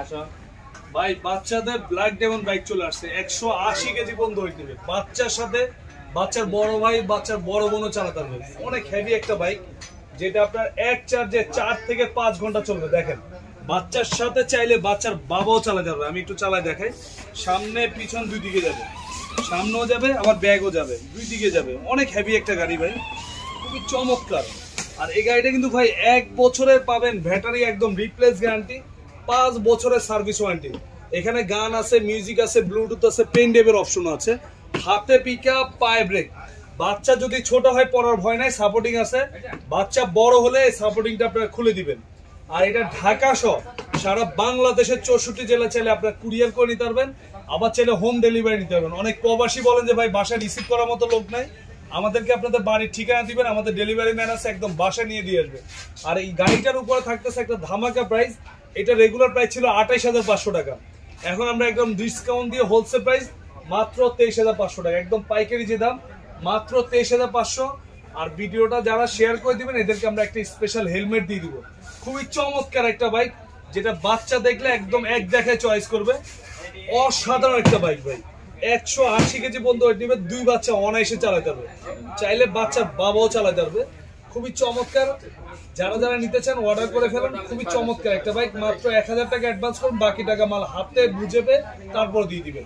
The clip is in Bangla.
আসো ভাই বাচ্চাদের ব্ল্যাক ডেমন বাইক চলে আসছে 180 কেজি পর্যন্ত ওয়েট নেবে। বাচ্চার সাথে বাচ্চার বড় ভাই বাচ্চার বড় বোনও চালাতে পারবে। অনেক হেভি একটা বাইক যেটা আপনার এক চার্জে 4 থেকে 5 ঘন্টা চলবে। দেখেন বাচ্চার সাথে চাইলে বাচ্চার বাবাও চালাতে পারবে। আমি একটু চালাই দেখাই। সামনে পিছন দুই দিকে যাবে, সামনেও যাবে আবার ব্যাগও যাবে, দুই দিকে যাবে। অনেক হেভি একটা গাড়ি ভাই, খুবই চমৎকার। আর এই গাড়িটা কিন্তু ভাই 1 বছরের পাবেন ব্যাটারি একদম রিপ্লেস গ্যারান্টি, 5 বছরের সার্ভিস ওয়ারেন্টি। এখানে গান আছে, মিউজিক আছে, ব্লুটুথ আছে, পেন ড্রাইভের অপশন আছে, হাতে পিকআপ, পায়ে ব্রেক। বাচ্চা যদি ছোট হয় পড়ার ভয় নাই, সাপোর্টিং আছে। বাচ্চা বড় হলে সাপোর্টিংটা আপনারা খুলে দিবেন। আর এটা ঢাকা সহ সারা বাংলাদেশের 64 জেলা চাইলে আপনারা কুরিয়ার করে নিতে পারবেন, আবার চাইলে হোম ডেলিভারি নিতে পারবেন। অনেক প্রবাসী বলেন যে ভাই বাসায় রিসিভ করার মতো লোক নাই, আমাদেরকে আপনাদের বাড়ির ঠিকানা দিবেন, আমাদের ডেলিভারি ম্যান আছে, একদম বাসায় নিয়ে দিয়ে আসবে। আর এই গাড়িটার উপরে থাকতেছে একটা ধামাকা প্রাইস। এটা রেগুলার প্রাইস ছিল 28,500 টাকা, এখন আমরা একদম ডিসকাউন্ট দিয়ে হোলসেল প্রাইস মাত্র 23,500 টাকা, একদম পাইকারি যে দাম মাত্র 23,500। আর ভিডিওটা যারা শেয়ার করে দিবেন এদেরকে আমরা একটা স্পেশাল হেলমেট দিয়ে দিব। খুবই চমৎকার একটা বাইক, যেটা বাচ্চা দেখলে একদম এক দেখায় চয়েস করবে। অসাধারণ একটা বাইক ভাই, 180 কেজি পর্যন্ত ওয়েট নেবে, 2 বাচ্চা অনায়াসে চালাতে পারবে, চাইলে বাচ্চার বাবাও চালাতে পারবে। খুবই চমৎকার। যারা যারা নিতে চান অর্ডার করে ফেলেন। খুবই চমৎকার একটা বাইক, মাত্র 1000 টাকা অ্যাডভান্স করুন, বাকি টাকা মাল হাতে বুঝে পেয়ে তারপর দিয়ে দিবেন।